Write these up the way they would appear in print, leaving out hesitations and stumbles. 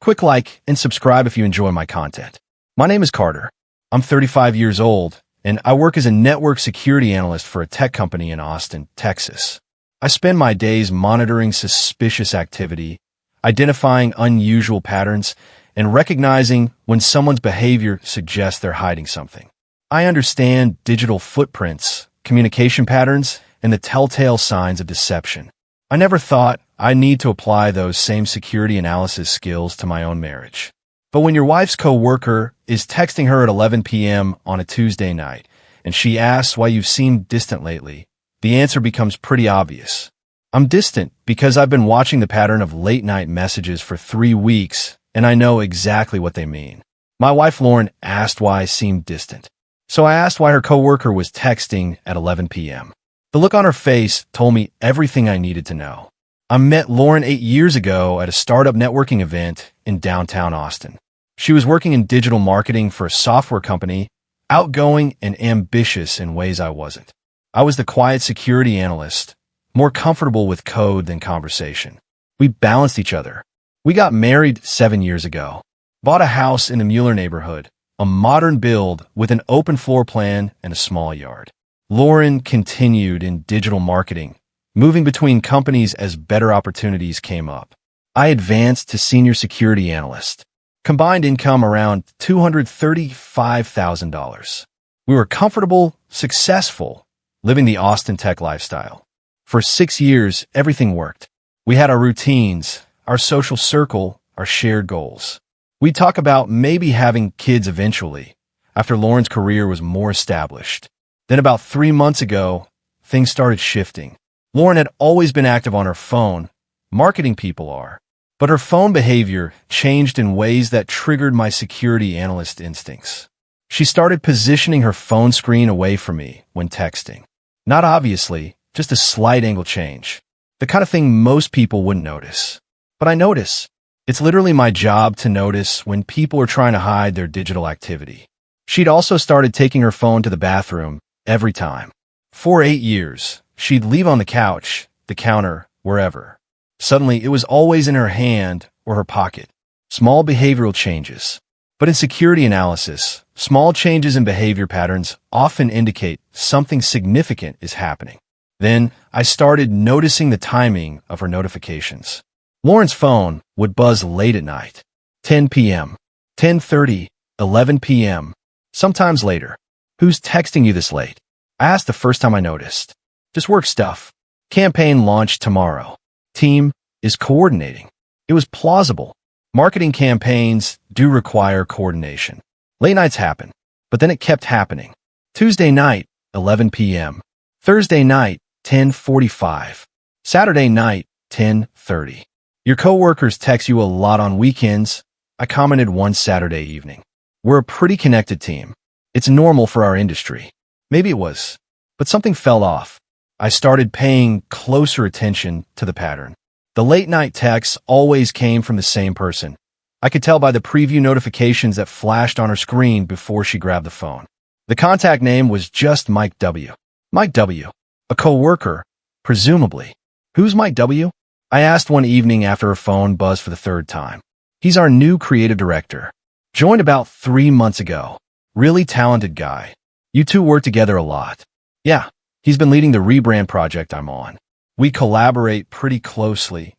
quick like and subscribe if you enjoy my content. My name is Carter. I'm 35 years old, and I work as a network security analyst for a tech company in Austin, Texas. I spend my days monitoring suspicious activity, identifying unusual patterns, and recognizing when someone's behavior suggests they're hiding something. I understand digital footprints, communication patterns, and the telltale signs of deception. I never thought I'd need to apply those same security analysis skills to my own marriage. But when your wife's coworker is texting her at 11 p.m. on a Tuesday night, and she asks why you've seemed distant lately, the answer becomes pretty obvious. I'm distant because I've been watching the pattern of late-night messages for 3 weeks, and I know exactly what they mean. My wife Lauren asked why I seemed distant. So I asked why her coworker was texting at 11 p.m. The look on her face told me everything I needed to know. I met Lauren 8 years ago at a startup networking event in downtown Austin. She was working in digital marketing for a software company, outgoing and ambitious in ways I wasn't. I was the quiet security analyst, more comfortable with code than conversation. We balanced each other. We got married 7 years ago, bought a house in the Mueller neighborhood, a modern build with an open floor plan and a small yard. Lauren continued in digital marketing, moving between companies as better opportunities came up. I advanced to senior security analyst. Combined income around $235,000. We were comfortable, successful, living the Austin tech lifestyle. For 6 years, everything worked. We had our routines, our social circle, our shared goals. We'd talk about maybe having kids eventually, after Lauren's career was more established. Then about 3 months ago, things started shifting. Lauren had always been active on her phone. Marketing people are. But her phone behavior changed in ways that triggered my security analyst instincts. She started positioning her phone screen away from me when texting. Not obviously, just a slight angle change. The kind of thing most people wouldn't notice. But I notice. It's literally my job to notice when people are trying to hide their digital activity. She'd also started taking her phone to the bathroom every time. For 8 years, she'd leave on the couch, the counter, wherever. Suddenly, it was always in her hand or her pocket. Small behavioral changes. But in security analysis, small changes in behavior patterns often indicate something significant is happening. Then, I started noticing the timing of her notifications. Lauren's phone would buzz late at night. 10 p.m., 10:30, 11 p.m., sometimes later. Who's texting you this late? I asked the first time I noticed. Just work stuff. Campaign launch tomorrow. Team is coordinating. It was plausible. Marketing campaigns do require coordination. Late nights happen, but then it kept happening. Tuesday night, 11 p.m. Thursday night, 10:45. Saturday night, 10:30. Your coworkers text you a lot on weekends, I commented one Saturday evening. We're a pretty connected team. It's normal for our industry. Maybe it was, but something fell off. I started paying closer attention to the pattern. The late-night texts always came from the same person. I could tell by the preview notifications that flashed on her screen before she grabbed the phone. The contact name was just Mike W. Mike W., a coworker, presumably. Who's Mike W.? I asked one evening after her phone buzzed for the third time. He's our new creative director. Joined about 3 months ago. Really talented guy. You two work together a lot. Yeah, he's been leading the rebrand project I'm on. We collaborate pretty closely.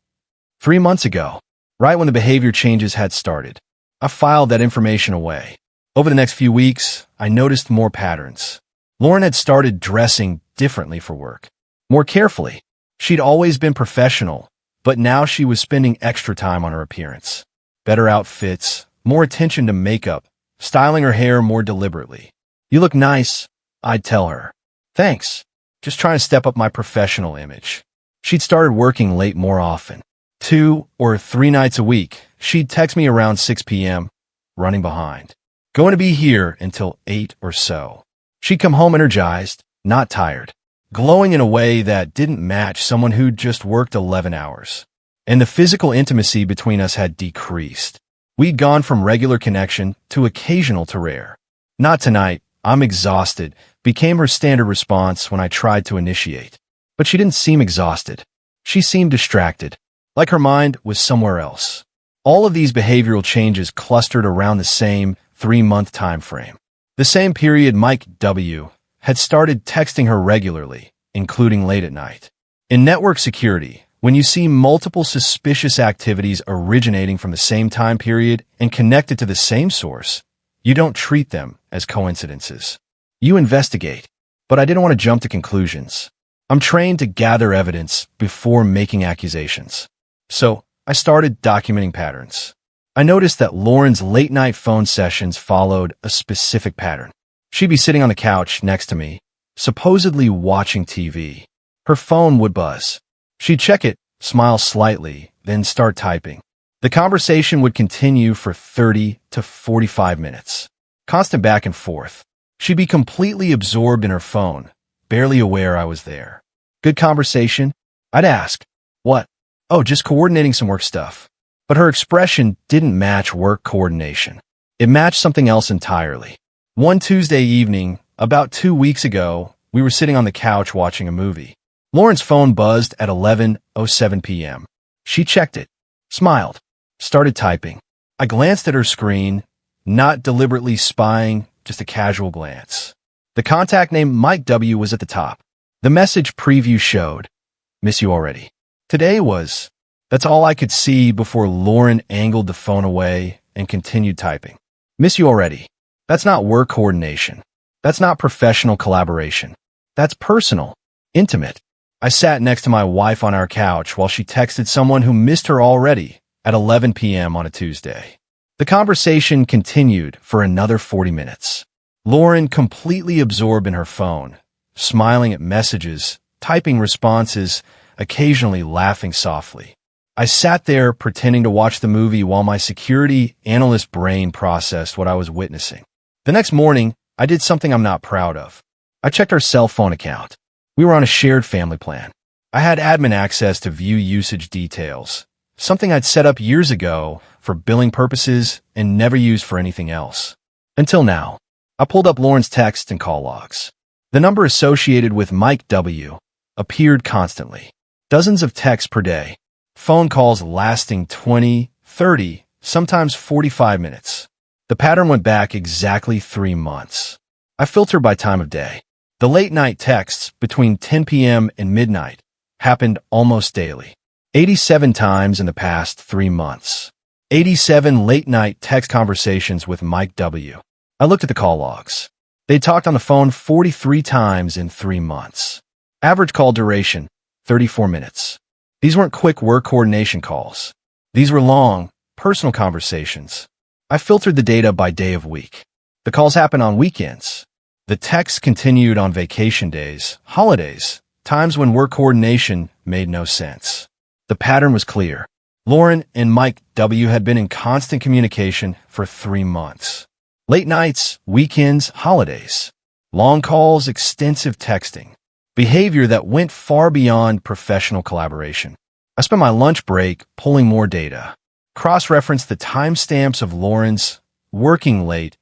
3 months ago, right when the behavior changes had started, I filed that information away. Over the next few weeks, I noticed more patterns. Lauren had started dressing differently for work. More carefully. She'd always been professional, but now she was spending extra time on her appearance. Better outfits, more attention to makeup, styling her hair more deliberately. You look nice, I'd tell her. Thanks. Just trying to step up my professional image. She'd started working late more often. 2 or 3 nights a week, she'd text me around 6 p.m., running behind. Going to be here until 8 or so. She'd come home energized, not tired, glowing in a way that didn't match someone who'd just worked 11 hours. And the physical intimacy between us had decreased. We'd gone from regular connection to occasional to rare. Not tonight, I'm exhausted, became her standard response when I tried to initiate. But she didn't seem exhausted. She seemed distracted, like her mind was somewhere else. All of these behavioral changes clustered around the same 3-month time frame. The same period Mike W. had started texting her regularly, including late at night. In network security, when you see multiple suspicious activities originating from the same time period and connected to the same source, you don't treat them as coincidences. You investigate. But I didn't want to jump to conclusions. I'm trained to gather evidence before making accusations. So I started documenting patterns. I noticed that Lauren's late-night phone sessions followed a specific pattern. She'd be sitting on the couch next to me, supposedly watching TV. Her phone would buzz. She'd check it, smile slightly, then start typing. The conversation would continue for 30 to 45 minutes. Constant back and forth. She'd be completely absorbed in her phone, barely aware I was there. Good conversation? I'd ask. What? Oh, just coordinating some work stuff. But her expression didn't match work coordination. It matched something else entirely. One Tuesday evening, about 2 weeks ago, we were sitting on the couch watching a movie. Lauren's phone buzzed at 11:07 p.m. She checked it, smiled, started typing. I glanced at her screen, not deliberately spying, just a casual glance. The contact name Mike W. was at the top. The message preview showed, "Miss you already." Today was. That's all I could see before Lauren angled the phone away and continued typing. "Miss you already." That's not work coordination. That's not professional collaboration. That's personal, intimate. I sat next to my wife on our couch while she texted someone who missed her already at 11 p.m. on a Tuesday. The conversation continued for another 40 minutes. Lauren completely absorbed in her phone, smiling at messages, typing responses, occasionally laughing softly. I sat there pretending to watch the movie while my security analyst brain processed what I was witnessing. The next morning, I did something I'm not proud of. I checked our cell phone account. We were on a shared family plan. I had admin access to view usage details, something I'd set up years ago for billing purposes and never used for anything else. Until now, I pulled up Lauren's text and call logs. The number associated with Mike W. appeared constantly. Dozens of texts per day. Phone calls lasting 20, 30, sometimes 45 minutes. The pattern went back exactly 3 months. I filtered by time of day. The late-night texts between 10 p.m. and midnight happened almost daily. 87 times in the past 3 months. 87 late-night text conversations with Mike W. I looked at the call logs. They talked on the phone 43 times in 3 months. Average call duration, 34 minutes. These weren't quick work coordination calls. These were long, personal conversations. I filtered the data by day of week. The calls happened on weekends. The texts continued on vacation days, holidays, times when work coordination made no sense. The pattern was clear. Lauren and Mike W. had been in constant communication for 3 months. Late nights, weekends, holidays. Long calls, extensive texting. Behavior that went far beyond professional collaboration. I spent my lunch break pulling more data. Cross-referenced the timestamps of Lauren's working late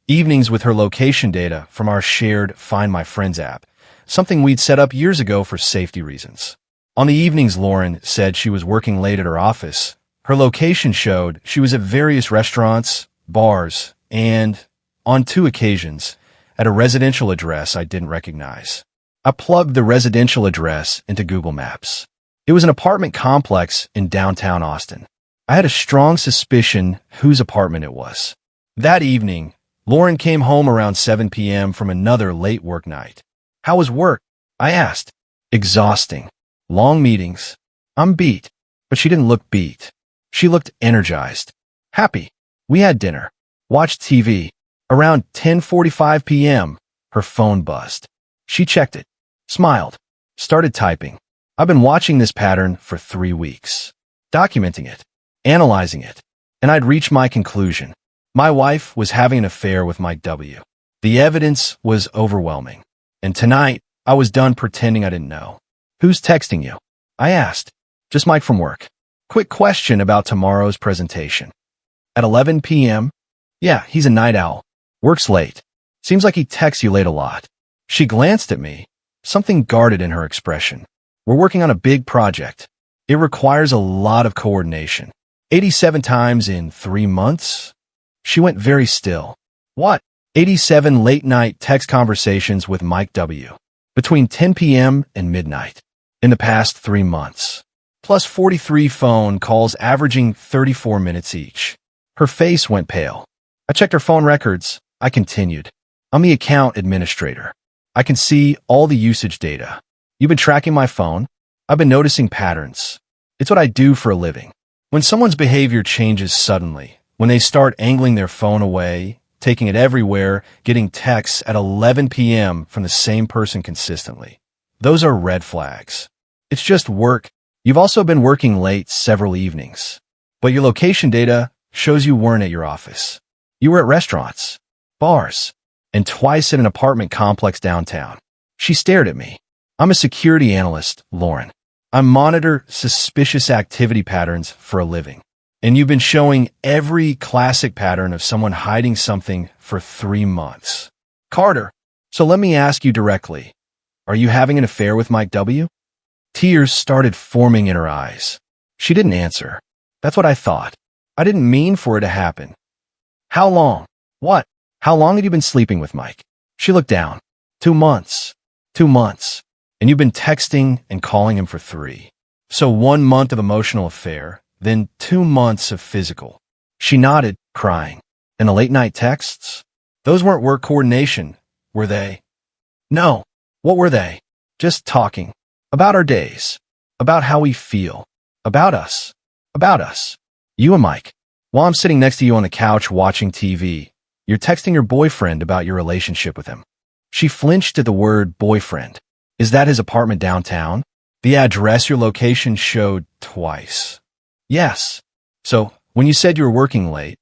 evenings with her location data from our shared Find My Friends app, something we'd set up years ago for safety reasons. On the evenings Lauren said she was working late at her office, her location showed she was at various restaurants, bars, and, on 2 occasions, at a residential address I didn't recognize. I plugged the residential address into Google Maps. It was an apartment complex in downtown Austin. I had a strong suspicion whose apartment it was. That evening, Lauren came home around 7 p.m. from another late work night. "How was work?" I asked. "Exhausting. Long meetings. I'm beat." But she didn't look beat. She looked energized. Happy. We had dinner. Watched TV. Around 10:45 p.m., her phone buzzed. She checked it. Smiled. Started typing. I've been watching this pattern for 3 weeks. Documenting it. Analyzing it. And I'd reached my conclusion. My wife was having an affair with Mike W. The evidence was overwhelming. And tonight, I was done pretending I didn't know. "Who's texting you?" I asked. "Just Mike from work. Quick question about tomorrow's presentation." "At 11 p.m.? "Yeah, he's a night owl. Works late. Seems like he texts you late a lot." She glanced at me, something guarded in her expression. "We're working on a big project. It requires a lot of coordination. 87 times in 3 months? She went very still. What? 87 late-night text conversations with Mike W. between 10 p.m. and midnight in the past 3 months, plus 43 phone calls averaging 34 minutes each. Her face went pale. I checked her phone records. I continued. I'm the account administrator. I can see all the usage data. You've been tracking my phone. I've been noticing patterns. It's what I do for a living. When someone's behavior changes suddenly, when they start angling their phone away, taking it everywhere, getting texts at 11 p.m. from the same person consistently, those are red flags. It's just work. You've also been working late several evenings, but your location data shows you weren't at your office. You were at restaurants, bars, and twice at an apartment complex downtown. She stared at me. I'm a security analyst, Lauren. I monitor suspicious activity patterns for a living. And you've been showing every classic pattern of someone hiding something for 3 months. Carter, so let me ask you directly. Are you having an affair with Mike W.? Tears started forming in her eyes. She didn't answer. That's what I thought. I didn't mean for it to happen. How long? What? How long have you been sleeping with Mike? She looked down. 2 months. 2 months. And you've been texting and calling him for 3. So 1 month of emotional affair, then 2 months of physical. She nodded, crying. And the late-night texts? Those weren't work coordination, were they? No. What were they? Just talking. About our days. About how we feel. About us. About us. You and Mike. While I'm sitting next to you on the couch watching TV, you're texting your boyfriend about your relationship with him. She flinched at the word boyfriend. Is that his apartment downtown? The address your location showed twice. Yes. So, when you said you were working late,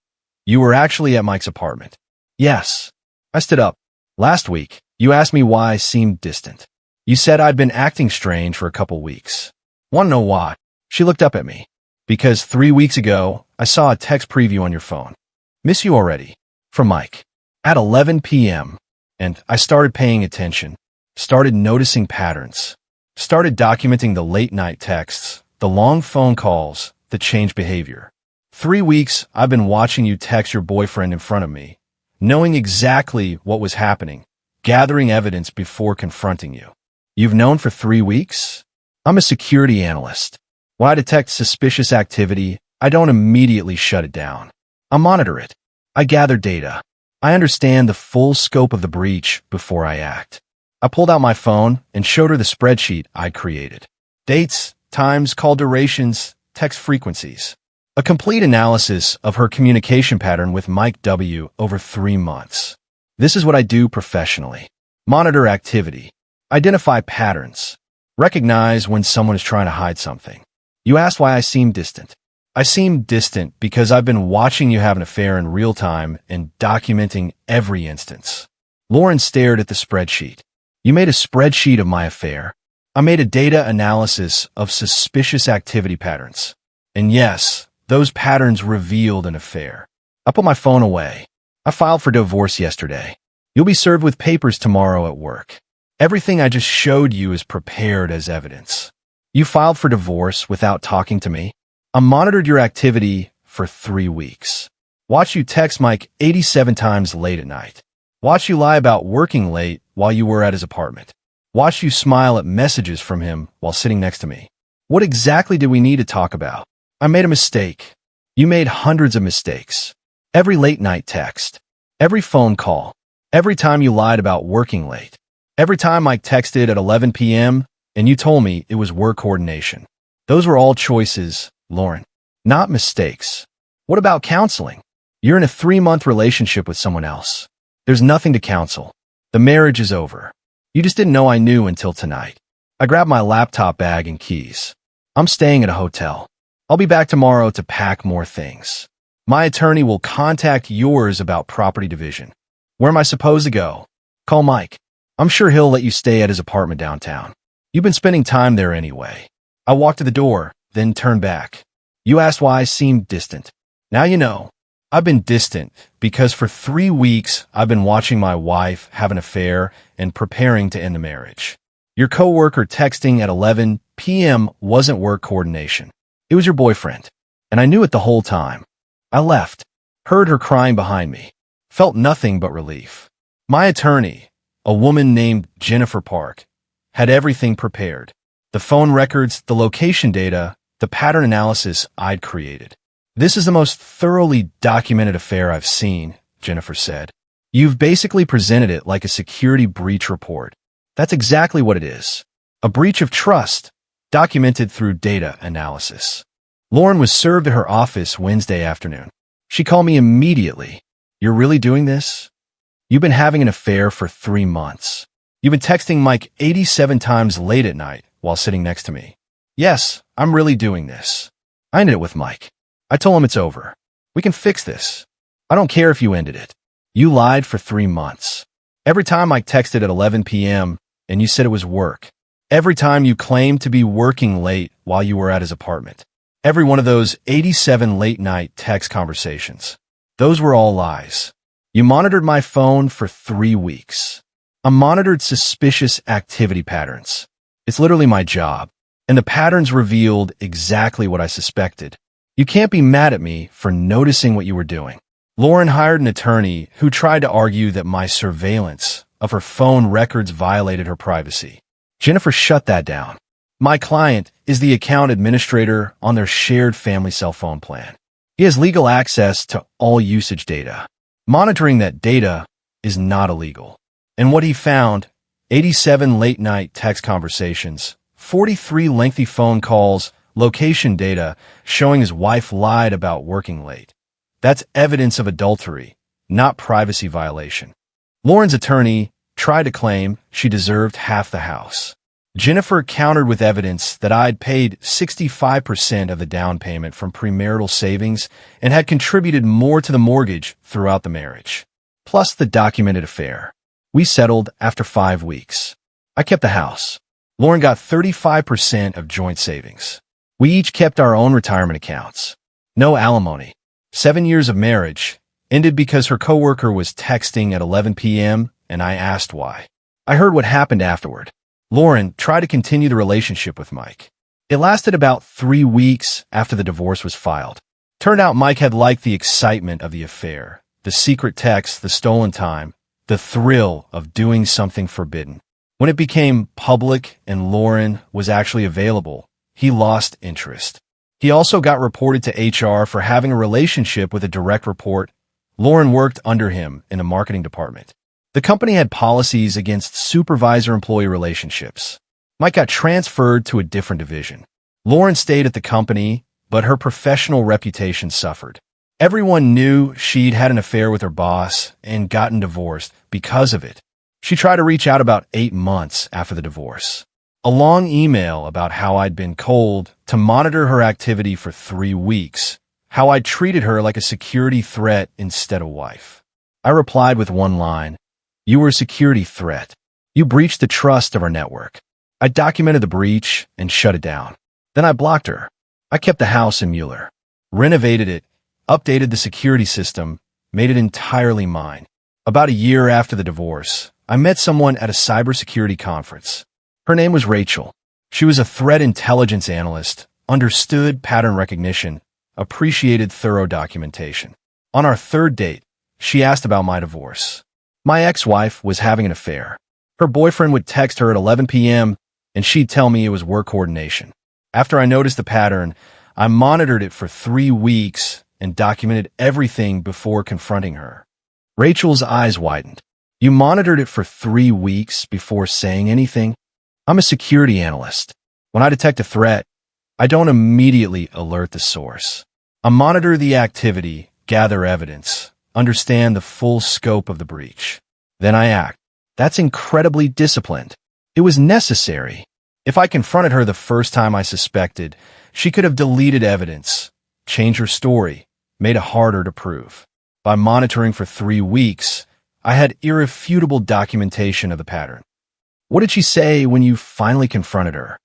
you were actually at Mike's apartment. Yes. I stood up. Last week, you asked me why I seemed distant. You said I'd been acting strange for a couple weeks. Want to know why? She looked up at me. Because 3 weeks ago, I saw a text preview on your phone. Miss you already. From Mike. At 11 p.m. And I started paying attention. Started noticing patterns. Started documenting the late-night texts, the long phone calls, the changed behavior. 3 weeks, I've been watching you text your boyfriend in front of me, knowing exactly what was happening, gathering evidence before confronting you. You've known for 3 weeks? I'm a security analyst. When I detect suspicious activity, I don't immediately shut it down. I monitor it. I gather data. I understand the full scope of the breach before I act. I pulled out my phone and showed her the spreadsheet I'd created. Dates, times, call durations, text frequencies. A complete analysis of her communication pattern with Mike W. over 3 months. This is what I do professionally. Monitor activity. Identify patterns. Recognize when someone is trying to hide something. You asked why I seem distant. I seem distant because I've been watching you have an affair in real time and documenting every instance. Lauren stared at the spreadsheet. You made a spreadsheet of my affair. I made a data analysis of suspicious activity patterns. And yes, those patterns revealed an affair. I put my phone away. I filed for divorce yesterday. You'll be served with papers tomorrow at work. Everything I just showed you is prepared as evidence. You filed for divorce without talking to me. I monitored your activity for 3 weeks. Watched you text Mike 87 times late at night. Watched you lie about working late while you were at his apartment. Watched you smile at messages from him while sitting next to me. What exactly did we need to talk about? I made a mistake. You made hundreds of mistakes. Every late night text. Every phone call. Every time you lied about working late. Every time Mike texted at 11 p.m. and you told me it was work coordination. Those were all choices, Lauren, not mistakes. What about counseling? You're in a 3-month relationship with someone else. There's nothing to counsel. The marriage is over. You just didn't know I knew until tonight. I grabbed my laptop bag and keys. I'm staying at a hotel. I'll be back tomorrow to pack more things. My attorney will contact yours about property division. Where am I supposed to go? Call Mike. I'm sure he'll let you stay at his apartment downtown. You've been spending time there anyway. I walked to the door, then turned back. You asked why I seemed distant. Now you know. I've been distant because for 3 weeks I've been watching my wife have an affair and preparing to end the marriage. Your coworker texting at 11 p.m. wasn't work coordination. It was your boyfriend. and I knew it the whole time. I left, heard her crying behind me, felt nothing but relief. My attorney, a woman named Jennifer Park, had everything prepared. The phone records, the location data, the pattern analysis I'd created. "This is the most thoroughly documented affair I've seen," Jennifer said. "You've basically presented it like a security breach report." That's exactly what it is. A breach of trust, documented through data analysis. Lauren was served at her office Wednesday afternoon. She called me immediately. "You're really doing this? You've been having an affair for 3 months. You've been texting Mike 87 times late at night while sitting next to me." "Yes, I'm really doing this. I ended it with Mike. I told him it's over. We can fix this. I don't care if you ended it. You lied for 3 months. Every time Mike texted at 11 p.m. and you said it was work. Every time you claimed to be working late while you were at his apartment. Every one of those 87 late-night text conversations. Those were all lies. You monitored my phone for 3 weeks. I monitored suspicious activity patterns. It's literally my job. And the patterns revealed exactly what I suspected. You can't be mad at me for noticing what you were doing." Lauren hired an attorney who tried to argue that my surveillance of her phone records violated her privacy. Jennifer shut that down. My client is the account administrator on their shared family cell phone plan. He has legal access to all usage data. Monitoring that data is not illegal. And what he found, 87 late-night text conversations, 43 lengthy phone calls, location data showing his wife lied about working late. That's evidence of adultery, not privacy violation. Lauren's attorney tried to claim she deserved half the house. Jennifer countered with evidence that I'd paid 65% of the down payment from premarital savings and had contributed more to the mortgage throughout the marriage. Plus the documented affair. We settled after 5 weeks. I kept the house. Lauren got 35% of joint savings. We each kept our own retirement accounts. No alimony. 7 years of marriage ended because her coworker was texting at 11 p.m. and I asked why. I heard what happened afterward. Lauren tried to continue the relationship with Mike. It lasted about 3 weeks after the divorce was filed. Turned out Mike had liked the excitement of the affair, the secret texts, the stolen time, the thrill of doing something forbidden. When it became public and Lauren was actually available, he lost interest. He also got reported to HR for having a relationship with a direct report. Lauren worked under him in the marketing department. The company had policies against supervisor-employee relationships. Mike got transferred to a different division. Lauren stayed at the company, but her professional reputation suffered. Everyone knew she'd had an affair with her boss and gotten divorced because of it. She tried to reach out about 8 months after the divorce. A long email about how I'd been cold to monitor her activity for 3 weeks, how I'd treated her like a security threat instead of wife. I replied with one line, "You were a security threat. You breached the trust of our network." I documented the breach and shut it down. Then I blocked her. I kept the house in Mueller, renovated it, updated the security system, made it entirely mine. About a year after the divorce, I met someone at a cybersecurity conference. Her name was Rachel. She was a threat intelligence analyst, understood pattern recognition, appreciated thorough documentation. On our 3rd date, she asked about my divorce. My ex-wife was having an affair. Her boyfriend would text her at 11 p.m., and she'd tell me it was work coordination. After I noticed the pattern, I monitored it for 3 weeks and documented everything before confronting her. Rachel's eyes widened. "You monitored it for 3 weeks before saying anything?" "I'm a security analyst. When I detect a threat, I don't immediately alert the source. I monitor the activity, gather evidence, understand the full scope of the breach. Then I act. That's incredibly disciplined. It was necessary. If I confronted her the first time I suspected, she could have deleted evidence, changed her story, made it harder to prove. By monitoring for 3 weeks, I had irrefutable documentation of the pattern." "What did she say when you finally confronted her?"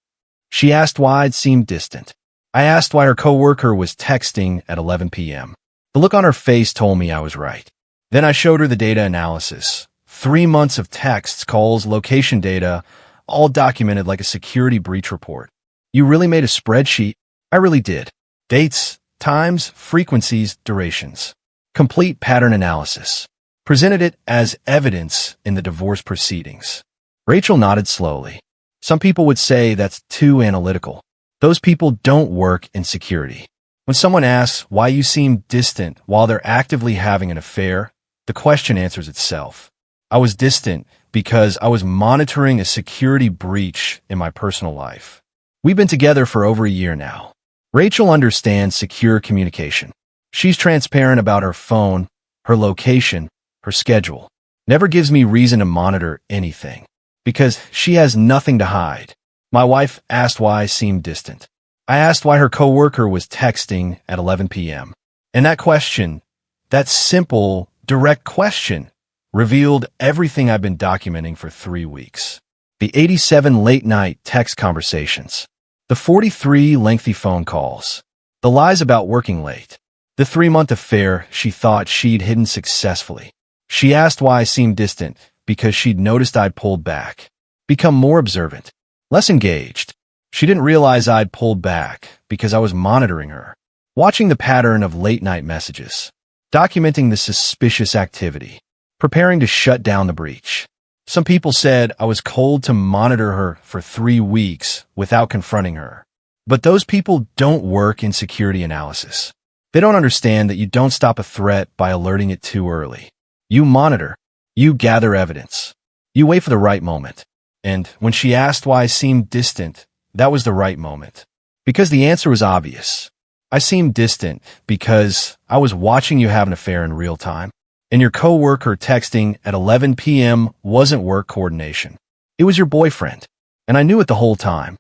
"She asked why I'd seemed distant. I asked why her coworker was texting at 11 p.m. The look on her face told me I was right. Then I showed her the data analysis. 3 months of texts, calls, location data, all documented like a security breach report. "You really made a spreadsheet?" "I really did. Dates, times, frequencies, durations. Complete pattern analysis. Presented it as evidence in the divorce proceedings. Rachel nodded slowly. Some people would say that's too analytical. Those people don't work in security. When someone asks why you seem distant while they're actively having an affair, the question answers itself. I was distant because I was monitoring a security breach in my personal life. We've been together for over a year now. Rachel understands secure communication. She's transparent about her phone, her location, her schedule. Never gives me reason to monitor anything. Because she has nothing to hide. My wife asked why I seemed distant. I asked why her coworker was texting at 11 p.m. And that question, that simple, direct question, revealed everything I've been documenting for 3 weeks. The 87 late-night text conversations. The 43 lengthy phone calls. The lies about working late. The 3-month affair she thought she'd hidden successfully. She asked why I seemed distant because she'd noticed I'd pulled back, become more observant, less engaged. She didn't realize I'd pulled back because I was monitoring her, watching the pattern of late-night messages, documenting the suspicious activity, preparing to shut down the breach. Some people said I was cold to monitor her for 3 weeks without confronting her. But those people don't work in security analysis. They don't understand that you don't stop a threat by alerting it too early. You monitor. You gather evidence. You wait for the right moment. And when she asked why I seemed distant, that was the right moment. Because the answer was obvious. I seemed distant because I was watching you have an affair in real time. And your coworker texting at 11 p.m. wasn't work coordination. It was your boyfriend. And I knew it the whole time.